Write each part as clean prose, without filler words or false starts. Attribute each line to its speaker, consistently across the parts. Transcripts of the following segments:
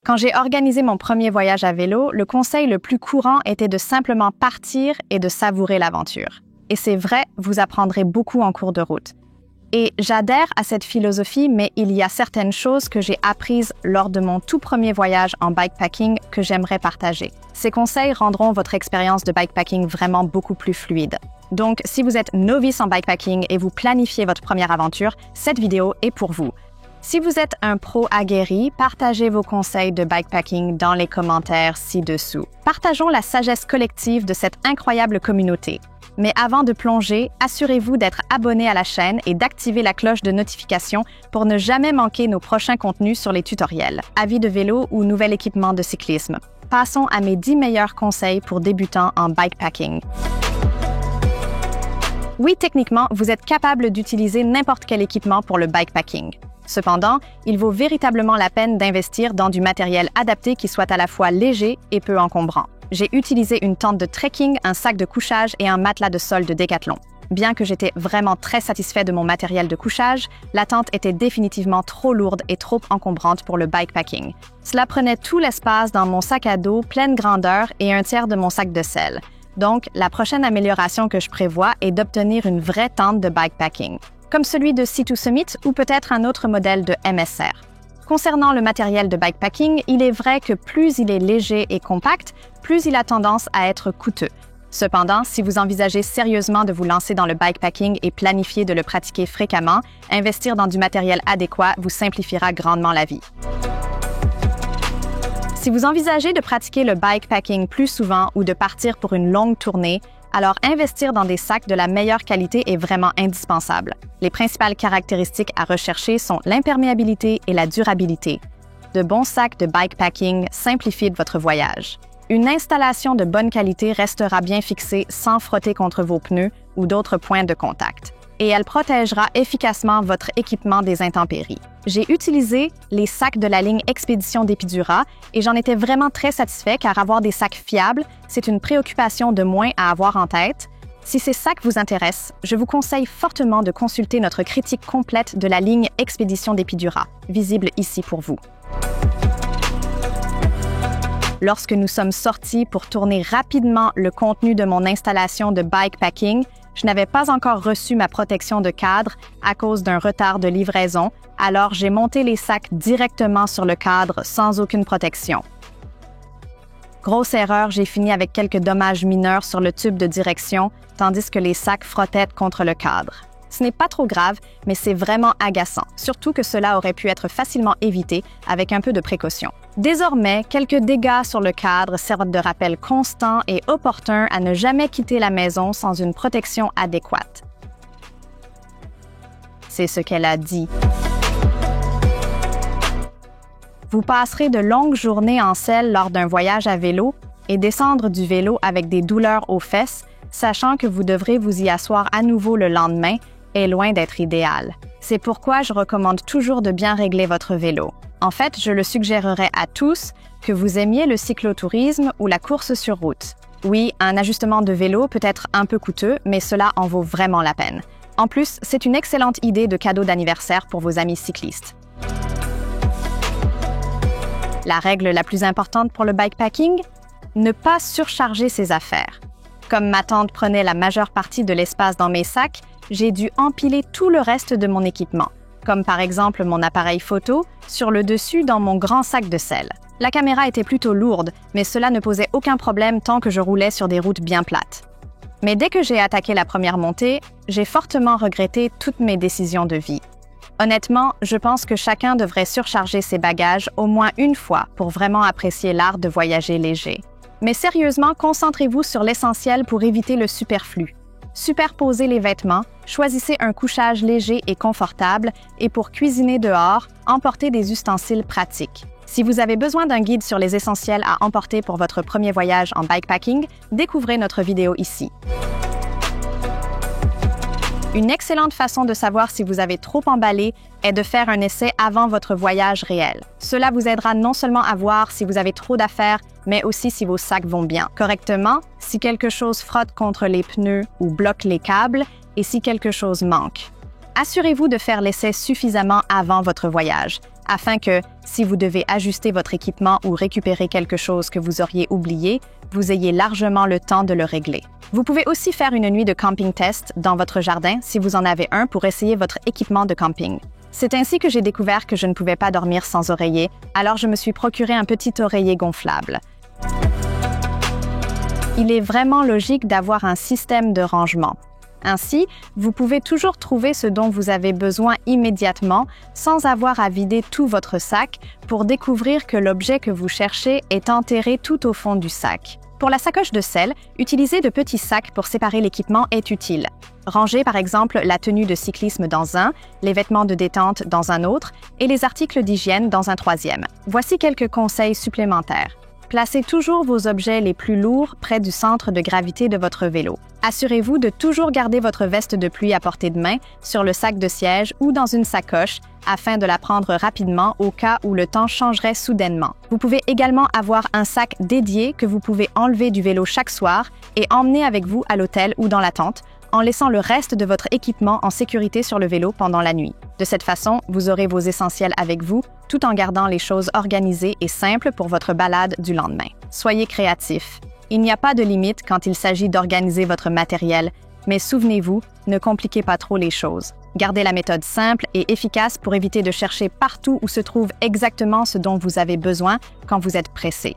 Speaker 1: Quand j'ai organisé mon premier voyage à vélo, le conseil le plus courant était de simplement partir et de savourer l'aventure. Et c'est vrai, vous apprendrez beaucoup en cours de route. Et j'adhère à cette philosophie, mais il y a certaines choses que j'ai apprises lors de mon tout premier voyage en bikepacking que j'aimerais partager. Ces conseils rendront votre expérience de bikepacking vraiment beaucoup plus fluide. Donc, si vous êtes novice en bikepacking et vous planifiez votre première aventure, cette vidéo est pour vous. Si vous êtes un pro aguerri, partagez vos conseils de bikepacking dans les commentaires ci-dessous. Partageons la sagesse collective de cette incroyable communauté. Mais avant de plonger, assurez-vous d'être abonné à la chaîne et d'activer la cloche de notification pour ne jamais manquer nos prochains contenus sur les tutoriels, avis de vélo ou nouvel équipement de cyclisme. Passons à mes 10 meilleurs conseils pour débutants en bikepacking. Oui, techniquement, vous êtes capable d'utiliser n'importe quel équipement pour le bikepacking. Cependant, il vaut véritablement la peine d'investir dans du matériel adapté qui soit à la fois léger et peu encombrant. J'ai utilisé une tente de trekking, un sac de couchage et un matelas de sol de Decathlon. Bien que j'étais vraiment très satisfait de mon matériel de couchage, la tente était définitivement trop lourde et trop encombrante pour le bikepacking. Cela prenait tout l'espace dans mon sac à dos, pleine grandeur et un tiers de mon sac de selle. Donc, la prochaine amélioration que je prévois est d'obtenir une vraie tente de bikepacking, comme celui de C2 Summit ou peut-être un autre modèle de MSR. Concernant le matériel de bikepacking, il est vrai que plus il est léger et compact, plus il a tendance à être coûteux. Cependant, si vous envisagez sérieusement de vous lancer dans le bikepacking et planifiez de le pratiquer fréquemment, investir dans du matériel adéquat vous simplifiera grandement la vie. Si vous envisagez de pratiquer le bikepacking plus souvent ou de partir pour une longue tournée, alors investir dans des sacs de la meilleure qualité est vraiment indispensable. Les principales caractéristiques à rechercher sont l'imperméabilité et la durabilité. De bons sacs de bikepacking simplifient votre voyage. Une installation de bonne qualité restera bien fixée sans frotter contre vos pneus ou d'autres points de contact. Et elle protégera efficacement votre équipement des intempéries. J'ai utilisé les sacs de la ligne Expédition d'Epidura et j'en étais vraiment très satisfait car avoir des sacs fiables, c'est une préoccupation de moins à avoir en tête. Si ces sacs vous intéressent, je vous conseille fortement de consulter notre critique complète de la ligne Expédition d'Epidura, visible ici pour vous. Lorsque nous sommes sortis pour tourner rapidement le contenu de mon installation de bikepacking, je n'avais pas encore reçu ma protection de cadre à cause d'un retard de livraison, alors j'ai monté les sacs directement sur le cadre sans aucune protection. Grosse erreur, j'ai fini avec quelques dommages mineurs sur le tube de direction, tandis que les sacs frottaient contre le cadre. Ce n'est pas trop grave, mais c'est vraiment agaçant, surtout que cela aurait pu être facilement évité avec un peu de précaution. Désormais, quelques dégâts sur le cadre servent de rappel constant et opportun à ne jamais quitter la maison sans une protection adéquate. C'est ce qu'elle a dit. Vous passerez de longues journées en selle lors d'un voyage à vélo et descendre du vélo avec des douleurs aux fesses, sachant que vous devrez vous y asseoir à nouveau le lendemain, est loin d'être idéal. C'est pourquoi je recommande toujours de bien régler votre vélo. En fait, je le suggérerais à tous, que vous aimiez le cyclotourisme ou la course sur route. Oui, un ajustement de vélo peut être un peu coûteux, mais cela en vaut vraiment la peine. En plus, c'est une excellente idée de cadeau d'anniversaire pour vos amis cyclistes. La règle la plus importante pour le bikepacking? Ne pas surcharger ses affaires. Comme ma tante prenait la majeure partie de l'espace dans mes sacs, j'ai dû empiler tout le reste de mon équipement, comme par exemple mon appareil photo, sur le dessus dans mon grand sac de selle. La caméra était plutôt lourde, mais cela ne posait aucun problème tant que je roulais sur des routes bien plates. Mais dès que j'ai attaqué la première montée, j'ai fortement regretté toutes mes décisions de vie. Honnêtement, je pense que chacun devrait surcharger ses bagages au moins une fois pour vraiment apprécier l'art de voyager léger. Mais sérieusement, concentrez-vous sur l'essentiel pour éviter le superflu. Superposez les vêtements, choisissez un couchage léger et confortable et pour cuisiner dehors, emportez des ustensiles pratiques. Si vous avez besoin d'un guide sur les essentiels à emporter pour votre premier voyage en bikepacking, découvrez notre vidéo ici. Une excellente façon de savoir si vous avez trop emballé est de faire un essai avant votre voyage réel. Cela vous aidera non seulement à voir si vous avez trop d'affaires, mais aussi si vos sacs vont bien correctement, si quelque chose frotte contre les pneus ou bloque les câbles et si quelque chose manque. Assurez-vous de faire l'essai suffisamment avant votre voyage, afin que, si vous devez ajuster votre équipement ou récupérer quelque chose que vous auriez oublié, vous ayez largement le temps de le régler. Vous pouvez aussi faire une nuit de camping test dans votre jardin si vous en avez un pour essayer votre équipement de camping. C'est ainsi que j'ai découvert que je ne pouvais pas dormir sans oreiller, alors je me suis procuré un petit oreiller gonflable. Il est vraiment logique d'avoir un système de rangement. Ainsi, vous pouvez toujours trouver ce dont vous avez besoin immédiatement sans avoir à vider tout votre sac pour découvrir que l'objet que vous cherchez est enterré tout au fond du sac. Pour la sacoche de sel, utiliser de petits sacs pour séparer l'équipement est utile. Rangez par exemple la tenue de cyclisme dans un, les vêtements de détente dans un autre et les articles d'hygiène dans un troisième. Voici quelques conseils supplémentaires. Placez toujours vos objets les plus lourds près du centre de gravité de votre vélo. Assurez-vous de toujours garder votre veste de pluie à portée de main sur le sac de siège ou dans une sacoche afin de la prendre rapidement au cas où le temps changerait soudainement. Vous pouvez également avoir un sac dédié que vous pouvez enlever du vélo chaque soir et emmener avec vous à l'hôtel ou dans la tente, en laissant le reste de votre équipement en sécurité sur le vélo pendant la nuit. De cette façon, vous aurez vos essentiels avec vous, tout en gardant les choses organisées et simples pour votre balade du lendemain. Soyez créatifs. Il n'y a pas de limite quand il s'agit d'organiser votre matériel, mais souvenez-vous, ne compliquez pas trop les choses. Gardez la méthode simple et efficace pour éviter de chercher partout où se trouve exactement ce dont vous avez besoin quand vous êtes pressé.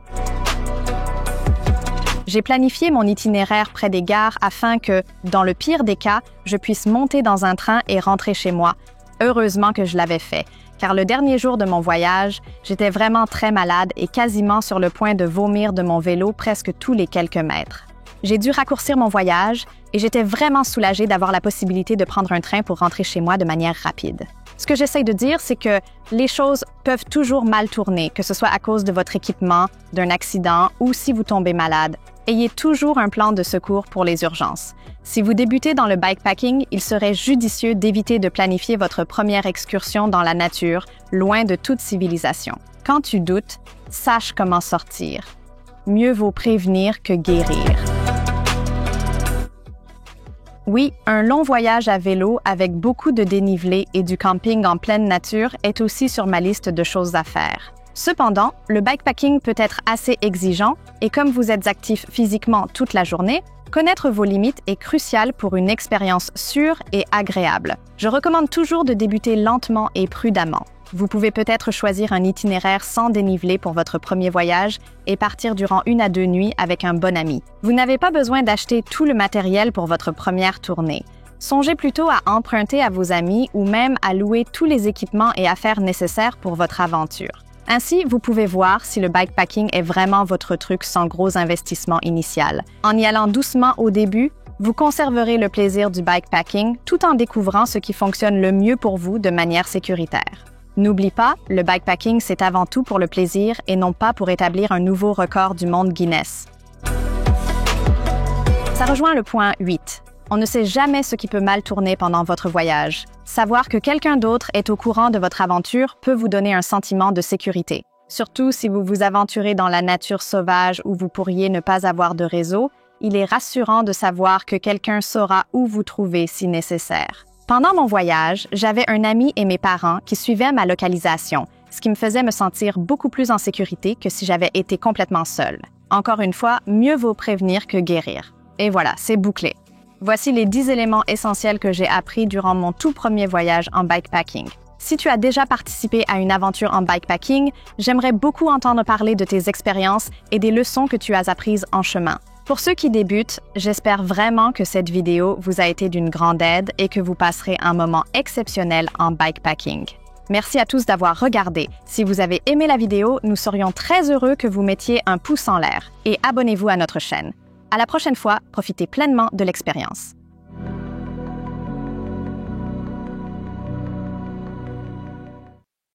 Speaker 1: J'ai planifié mon itinéraire près des gares afin que, dans le pire des cas, je puisse monter dans un train et rentrer chez moi. Heureusement que je l'avais fait, car le dernier jour de mon voyage, j'étais vraiment très malade et quasiment sur le point de vomir de mon vélo presque tous les quelques mètres. J'ai dû raccourcir mon voyage et j'étais vraiment soulagée d'avoir la possibilité de prendre un train pour rentrer chez moi de manière rapide. Ce que j'essaie de dire, c'est que les choses peuvent toujours mal tourner, que ce soit à cause de votre équipement, d'un accident ou si vous tombez malade. Ayez toujours un plan de secours pour les urgences. Si vous débutez dans le bikepacking, il serait judicieux d'éviter de planifier votre première excursion dans la nature, loin de toute civilisation. Quand tu doutes, sache comment sortir. Mieux vaut prévenir que guérir. Oui, un long voyage à vélo avec beaucoup de dénivelé et du camping en pleine nature est aussi sur ma liste de choses à faire. Cependant, le bikepacking peut être assez exigeant et comme vous êtes actif physiquement toute la journée, connaître vos limites est crucial pour une expérience sûre et agréable. Je recommande toujours de débuter lentement et prudemment. Vous pouvez peut-être choisir un itinéraire sans dénivelé pour votre premier voyage et partir durant 1 à 2 nuits avec un bon ami. Vous n'avez pas besoin d'acheter tout le matériel pour votre première tournée. Songez plutôt à emprunter à vos amis ou même à louer tous les équipements et affaires nécessaires pour votre aventure. Ainsi, vous pouvez voir si le bikepacking est vraiment votre truc sans gros investissement initial. En y allant doucement au début, vous conserverez le plaisir du bikepacking tout en découvrant ce qui fonctionne le mieux pour vous de manière sécuritaire. N'oublie pas, le bikepacking, c'est avant tout pour le plaisir et non pas pour établir un nouveau record du monde Guinness. Ça rejoint le point 8. On ne sait jamais ce qui peut mal tourner pendant votre voyage. Savoir que quelqu'un d'autre est au courant de votre aventure peut vous donner un sentiment de sécurité. Surtout si vous vous aventurez dans la nature sauvage où vous pourriez ne pas avoir de réseau, il est rassurant de savoir que quelqu'un saura où vous trouver si nécessaire. Pendant mon voyage, j'avais un ami et mes parents qui suivaient ma localisation, ce qui me faisait me sentir beaucoup plus en sécurité que si j'avais été complètement seule. Encore une fois, mieux vaut prévenir que guérir. Et voilà, c'est bouclé. Voici les 10 éléments essentiels que j'ai appris durant mon tout premier voyage en bikepacking. Si tu as déjà participé à une aventure en bikepacking, j'aimerais beaucoup entendre parler de tes expériences et des leçons que tu as apprises en chemin. Pour ceux qui débutent, j'espère vraiment que cette vidéo vous a été d'une grande aide et que vous passerez un moment exceptionnel en bikepacking. Merci à tous d'avoir regardé. Si vous avez aimé la vidéo, nous serions très heureux que vous mettiez un pouce en l'air et abonnez-vous à notre chaîne. À la prochaine fois, profitez pleinement de l'expérience.